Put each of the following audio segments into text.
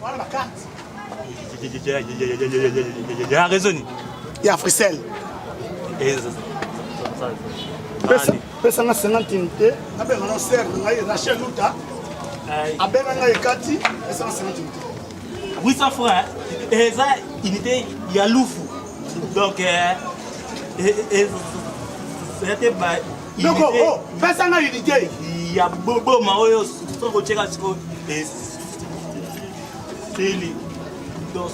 Voilà ma carte. Il a raison. Il y a Frissel. Pesa nga 50 unités. Abe nga serre nga Rachel Luta. Abe nga ekati, pesa nga 50 unités. 800 francs. Et ça unité il y a Loufou. Donc c'était ba donc oh, pesa nga unité. Il y a Bobo Maoyo soko cheka siko Fili. Donc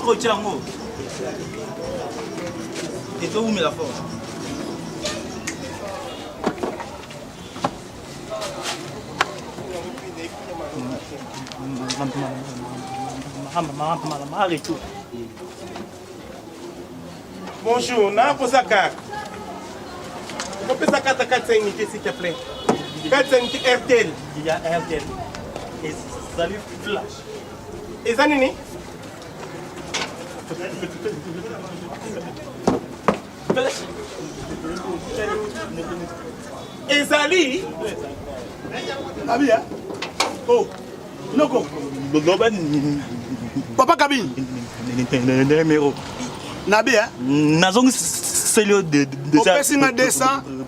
Rochango. Et toi, où met la force? Bonjour, n'a pas sa carte. On peut sa carte à 4 unités s'il te plaît. 4 unités RTL. Il y a RTL. Et salut Flash. Et ça, Nini? Ezali Nabi hein? Oh, Noko. Papa Kabine. Numéro. Nabi hein? Nazong celui de au pesima 200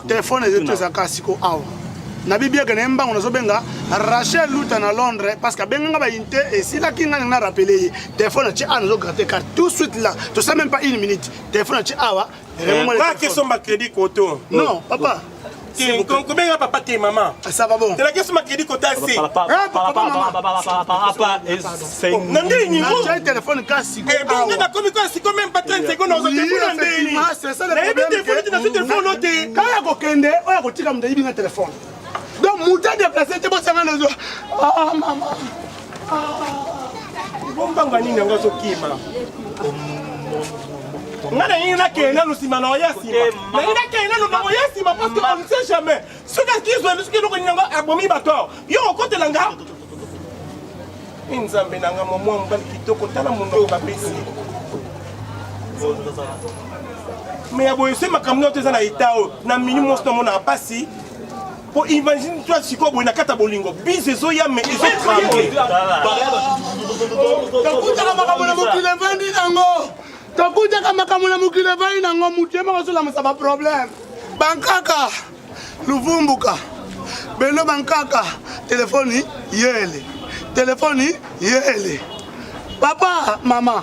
téléphone et tout ça kasiko awa. Nabi bien que nemba on azobenga Rachel Luta na Londres parce que benga ba inte et si la kinga na rappeler téléphone tu as nous gratter carte tout de suite là. Tu sais même pas une minute. Téléphone tu awa. Pas question ma crédit coton. Non, papa. Combien papa et maman? Ça va bon. C'est la question ma crédit coton assez. Papa, c'est tu as un téléphone kasiko. Et bon, on a commis quoi si quand même pas 30 secondes on a c'est ça le problème. Quand il y a Kende, on a retiré mon téléphone. Donc, Mouta déplacé, tu peux savoir les autres. Ah, maman. Bon, Bangani n'a pas de kima. On a rien à faire, nous sommes en Yassi. Mais il a qu'un an, Yassi, parce qu'on ne sait jamais. Ce qui est ce que nous avons abomi bateau. Il y a encore de l'anga. Inzambe nanga momo mbali kitoko tala mundo kabisi. Mais abo yose makamno te na itao na minimum sto mona pasi. Pour imagine toi si ko boina kata bolingo bizezo ya me ezo tremble. Takuta makamuna mukile vandi nango. Takuta makamuna mukile vandi nango mutema kosola masaba problème. Bankaka Luvumbuka. Beno bankaka téléphone yele. Téléphone yele. Papa, maman.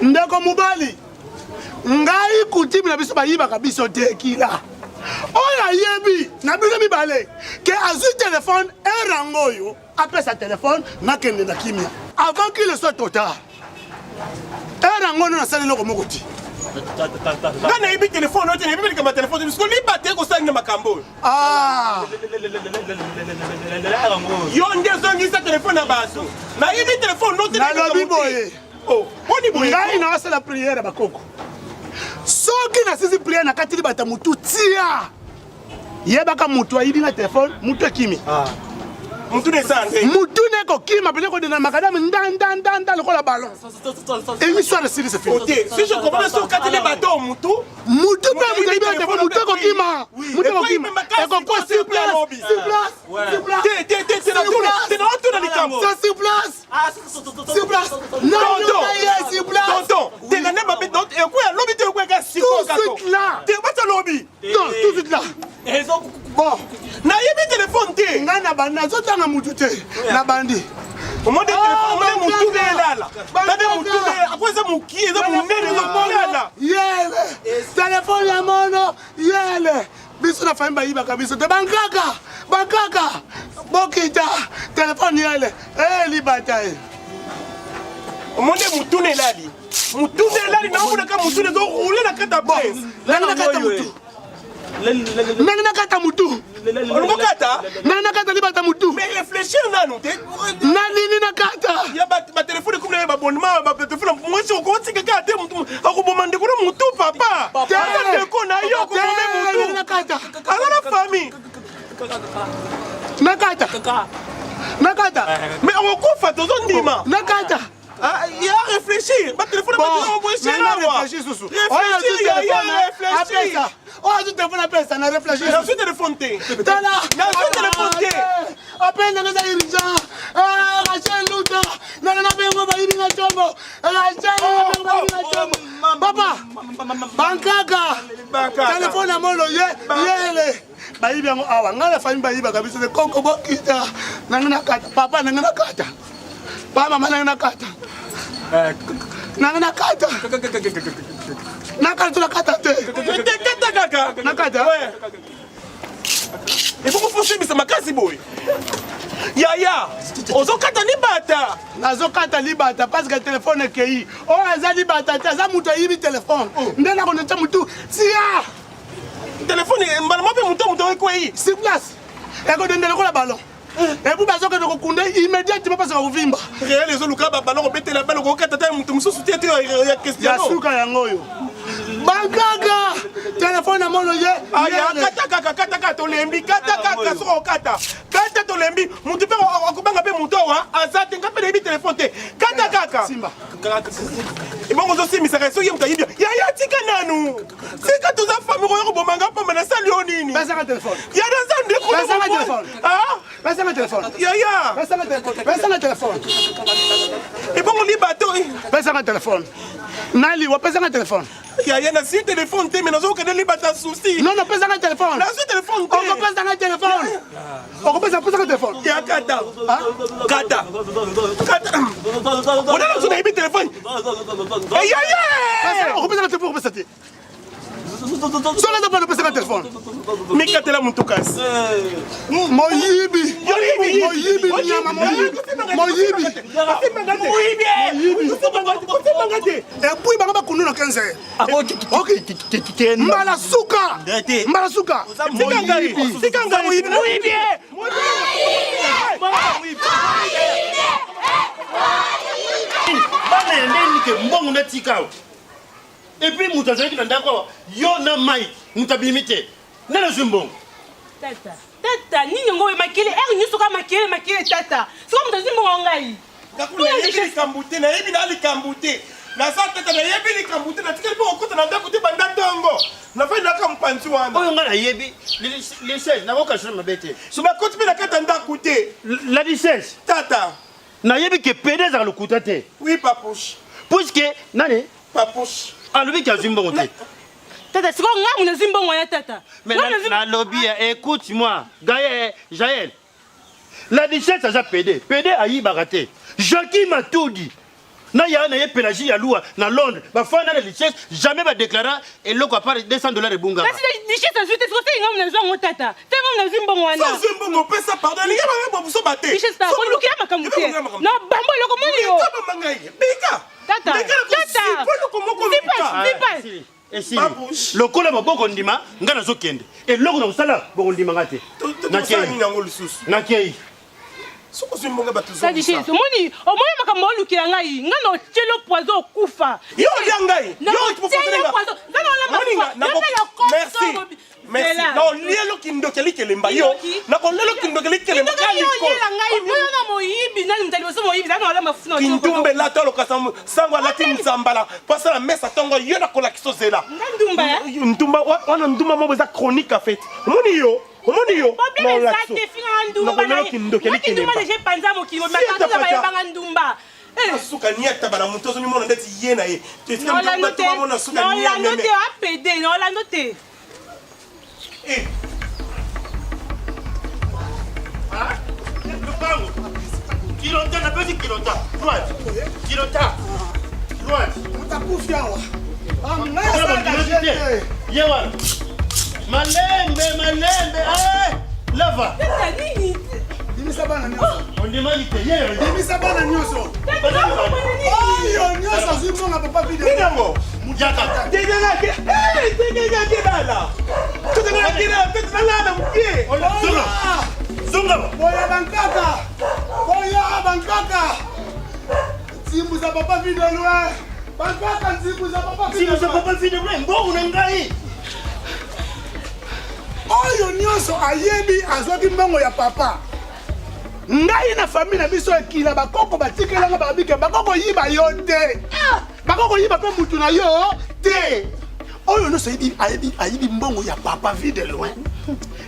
Ndeko mubali. Ngai kutibi na biso bayiba kabiso tekila. Oya yebi na bino mibale ke azu téléphone erangoyo après sa téléphone na kende na kimia avant qu'il soit total. Erango na sala loko mokoti. Ngana yebi téléphone ote na yebi kama téléphone biso libate ko sala na makambo. Ah. Yo ndezongi sa téléphone na baso. Na yebi téléphone ote na lobi boye. Oh, oni boye. Ngai na sala prière bakoko. Soki na sisi prière na katili bata mutu tia. Yebaka mutu ayibi na téléphone, mutu akimi. Ah. Mutu ne sande. Mutu ne ko kima pele ko de na makadam ndan le ko la ballon. Et l'histoire de Siri c'est fini. OK, si je comprends so katili bato mutu, mutu pe vous ayibi na téléphone, mutu ko kima. Mutu ko kima. Et ko ko sur place. Sur place. T'es dans tout dans les camos. C'est sur place. Ah, sur place. Non, sur place. Tonton, t'es dans ma bête et quoi lobby te quoi ga siko gato. Tout de suite là. T'es pas lobby. Non, tout de suite là. Bon. Na yebi téléphone te. Ngana bana zotanga mutu te. Na bandi. Au monde téléphone, on est mutu là. Bande mutu là. Après ça muki, ça munene zo là. Yele. Téléphone ya mono. Yele. Biso na famille bayiba kabisa. Te bankaka. Bokita. Téléphone yele. Libata. Au monde mutu là li. Mutu là li na muna ka mutu zo rouler na kata presse. Nana kata mutu. Nana kata mutu. Nana kata libata mutu. Mais réfléchir là nous. Nani na kata. Ya ba téléphone comme les abonnement ba téléphone moi si on compte que kata mutu. Ako bomande ko mutu papa. Téléphone ko na yo ko mutu. Na kata. Alors la famille. Nakata. Nakata. Mais on confie dans un dimanche. Nakata. Il a réfléchi. Ma téléphone bon, a réfléchi. Réfléchi. Oh, tu téléphone appelle ça, n'a réfléchi. J'ai reçu téléphone. appelle nanga irigent. Rachel Luta. Nanga bengo ba ibi na chombo. Papa. Bankaka. Téléphone à mon yele. Baïbi yango awa ngala famille baïba kabisa de koko bokita nanga kata papa nanga kata papa mama nanga kata nanga kata nakata kata te kata nakata il faut que vous fassiez ma case boy yaya ozo kata libata nazo kata libata parce que téléphone kei o aza libata te aza muto yibi téléphone ndena ko nta mutu sia téléphone mbala mape muto ko yi sur place et ko dendele ko la ballon et pour bazo que de kokunda immédiatement parce que kovimba réel les luka ba ballon bete la ballon ko kata ta mutu mususu tete ya question ya suka yango yo bankaga téléphone à mon ye aya kata to lembi kata so kata to lembi mutu pe akubanga pe mutu wa azate ngape lebi téléphone te kata simba et bon ozo simisa reso yem tayibia ya tika nanu sika tuza famille ko bomanga pamba na sali onini pesa ka téléphone ya na zande ko pesa ka téléphone pesa ka téléphone ya pesa ka téléphone et bon li bateau pesa ka téléphone nali wa pesa ka téléphone ya na si téléphone te mais nazo que li bata souci non pesa ka téléphone na si téléphone te on pesa ka téléphone on pesa ka téléphone ya kata on a besoin d'un téléphone ya on pesa ka téléphone pesa te soka pas pesa ka téléphone mikatela mutukas moyibi nyama moyibi et puis banga bakunu na 15 OK mbala suka sikanga moyibi bana ndeni ke mbongo na tikao et puis mutazaki na ndako yo na mai mutabimite na la zumbongo tata nini ngo makele nyuso ka makele tata siko mutazimbongo ngai kakuna yebi kambute na yebi na likambute na sa tata na yebi likambute na tikeli po kota na ndako te banda tongo na fa na kampanzi wana oyo ngana yebi les 16 na boka shema bete so ba koti na kata ndako te la 16 tata na yebi ke pede za lokuta te oui papouche puisque nani papouche alobi ka zumbongo te tata siko ngai muna zimbongo ya tata mais na lobby écoute-moi Gaël Jaël la 17 ça pede ayi bagate Jackie m'a tout dit na ya na ye pélagie ya loi na Londres ba fa na la 17 jamais ba déclarer et loko à part $200 bunga kasi la 17 ça juste ko te ngai muna zongo tata te ngai muna zimbongo wana so zimbongo pesa pardon ni yaba ba buso bate 17 ça ko lukira makamute na bambo loko moni yo bika tata esi lokola maboko ndima nga nazokende eloko na kosala boko ndima nga te nakei soko zimbonga bato ça dit chez moni au moins makambo lukira ngai nga no tielo poison okufa yo ya ngai yo tu peux faire poison merci non lielo kindokeli kelemba yo na ko lelo kindokeli kelemba kali ko ngai yo na moyibi na mtali so moyibi na la mafuna kindumbe la tolo kasam sangwa la timzambala pasa la mesa tongo yo na kola kisozela ndumba wana ndumba mo za chronique en fait moni yo problème exact fina ndumba na ndumba je panza mokilo makata ba yebanga ndumba suka niata bana mutozo ni mona ndeti yena ye non la note apd non la note Kilota na pesi kilota. Droite. Utakufia wa. Yewa. Malembe. Lava. nini Dimisa bana nyoso. Ondimani te yewe. Dimisa bana nyoso. Oyo nyoso zimbonga papa video. Ningo. Mujaka. Teganga ke bala. Teganga ke na petana mkie. Zunga. Boya bankaka. Zimbu za papa video loin. Bankaka zimbu za papa video. Mbongo na ngai. Oyo nyoso ayebi azwaki mbongo ya papa. Ngai na famille na biso ekila bakoko batikelanga babike bakoko yiba yo te. Bakoko yiba pe mutu na yo te. Oyo nyoso ayebi mbongo ya papa vide loin.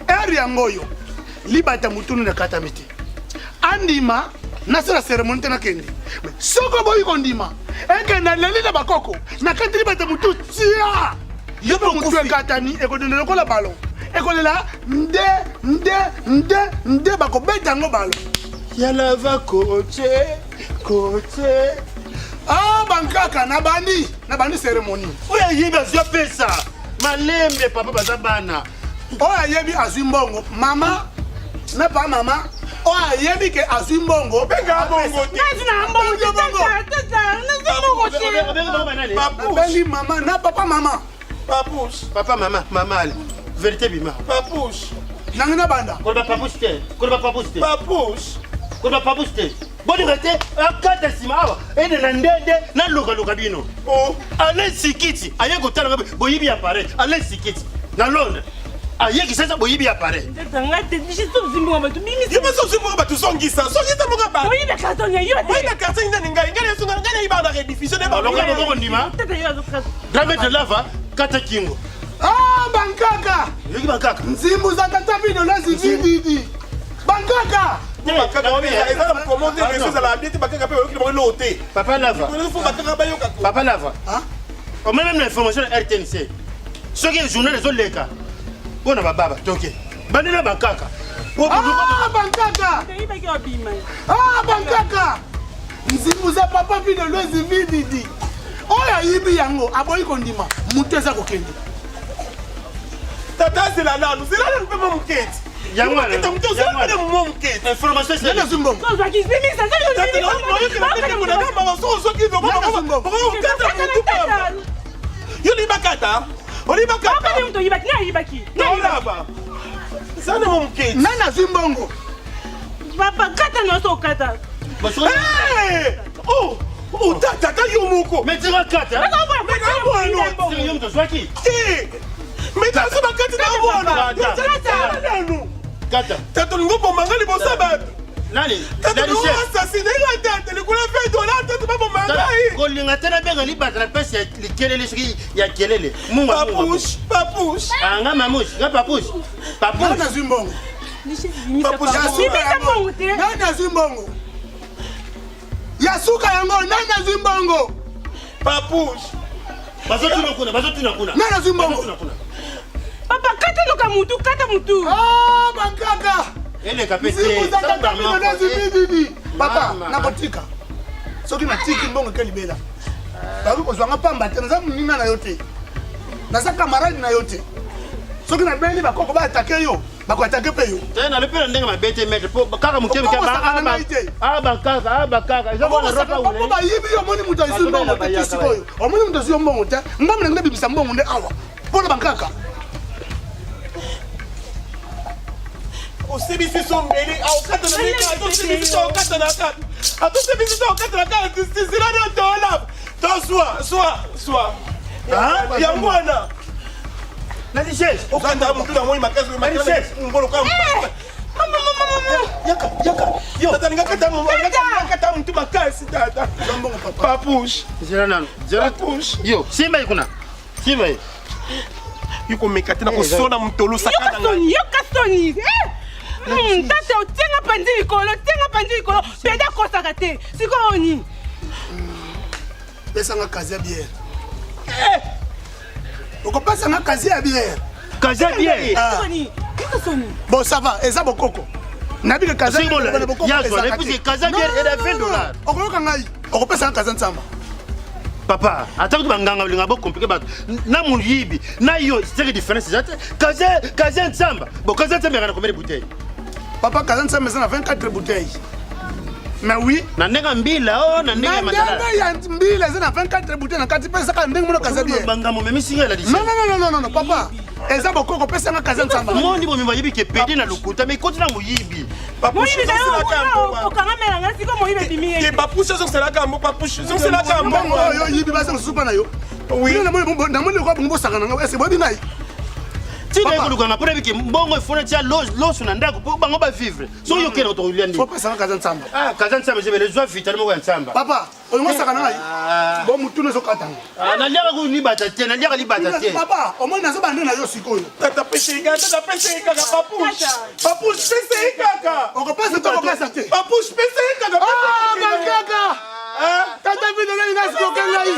Eri yango yo. Libata mutunu na kata miti. andima nasala cérémonie te nakende soko boyi kondima ekenda leli na bakoko nakateli bato mutu tia yo mpe mutu ekatani ekodende lokola balon ekolela nde bakobeta yango balon yalava kote bankaka na bandi cérémonie oyo ayebi azwi apesa malembe papa baza bana oyo ayebi azwi mbongo mama na pa mama oyo ayebi ke azwi mbongo benga bongo te abengi mama na papa mama Papouche papa mama ali vérité bima Papouche nangi na banda koloba papouche te Papouche te bolinga te akata nsima awa ende na ndende nalukaluka bino ale sikiti aye kotala boyibi appareil ale sikiti na londres ayeki sasa boyibi appareil yebasosimboka bato songisa moka ba oyibe karton ya yo oyibe karton nani ngai nayiba na rediffusion alonga ndima grametre lava kata kingo bankaka yoki bankaka nzimbu za tata bino lazivindidi bankaka papa lava omeme na information na rtnc soki journal ezoleka mpona bababa toke bandela bankaka bankaka nzimbu za papa bino lazivindidi oyo ayibi yango aboyi kondima mutu eza kokende tata zela nanu mpe momuketi information nani azwi mbongo papa kata nyonso okata tata yo moko metira kata yo moto zwaki metasi bakati na bwana kata tata olingo bomanga liboso bato nani tata asasine nga tata likula mpe dola tata babomanga kolinga te nabenga libata na pesi ya likelele soki ya kelele papouche nga mamushi nga papouche nani azwi mbongo nani azwi mbongo yasuka yango nani azwi mbongo papouche bazotuna kuna nani azwi mbongo papa kata luka mutu kata mutu bankaka eleka pe te papa nakotika soki natiki mbongo ke libela bakoki kozwanga pamba te naza moninga na yo te naza kamarade na yo te soki nabeli bakoko baatake yo bakoatake mpe yo te nalobi na ndenge mabe te maître po kaka mokebike bakaka po bayibi yo omoni moto azwi mbongo te ti sikoyo omoni moto azwi yo mbongo te ngambi nange bimisa mbongo nde awa mpona bankaka osebisi so mbele aokata na mika atosebisi so okata na kata atosebisi so okata na kata tisilani otolava to swa ya mwana nalishes okanda mutu na moi makasi ngolo kwa tata ningakata mutu makasi tata papouche yo simba ikuna simba yukomeka te na kosona mutolo sakata yokasoni tata otenga panzi likolo peda kosaka te sikoyo nini pesanga kazi ya biere okopesanga kazi ya biere bon ça va eza bokoko nabike kazi okoyoka ngai okopesanga kazi ya nzamba papa atako banganga linga bo compliqué bato na muyibi na yo c'est différence eza te kazi ya nzamba bon kazi ya nzamba yana combien de bouteilles papa kazi ya nzamba eza na 24 bouteilles mais oui na ndenge mbila na ndenge matala na ya mbila eza na 24 bouteilles na kati pesa ka ndenge mona kazi ya biere bangamo memi singa la non papa eza bokoko pesanga kazi ya nzamba mondi bo mimba yibike pedi na lukuta mais continue na muyibi moyibi na okanga melanga siko moyibi bimi ye papouche so sela kambo papouche so sela kambo yo yibi basa supa na yo oui na moni ko bongo saka na ngo ese bobi ngai tina ekolukanga mpona bike mbongo efona tia loso na ndako mpo bango bavivre so yo okende kotokolia Faut pas savoir kaza ntsamba. kaza ntsamba jebele zwa vitali moko ya ntsamba Papa, olingo saka na ngai. Bon mutu nezo katanga. naliaka libata te naliaka libata te Papa, au moins nazo bande na yo sikoyo. Tata pese kaka papush. Papush pese kaka. On repasse to kopesa te. Papush pese kaka. Ah, bankaka. Tata videla ina sikoka ngai.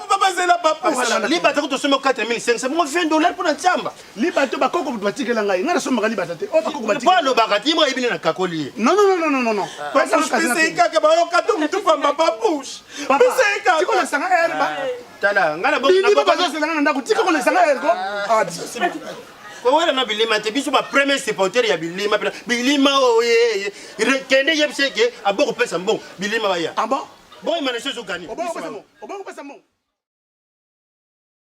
Papa zela papush. libata kutosoma 4500 mongo $20 mpona ntsamba Libato bakoko batikela ngai. Ngana somaka libata te. O bakoko po batikela. alobaka ti mo yebini na kakoli ye Non. Papush pese kaka ba yokato mutu famba papush. Papa, Pese kaka. tiko na sanga air ba. tala nga na Bini ba bazo selanga na ndako. Tiko na sanga air ko. Ah, kowela na bilima te biso bapremier supporter ya bilima pena bilima oye kende yebiseke aboko pesa mbongo bilima baya ah bon? bongo imana so ezogani Oboko pesa mo.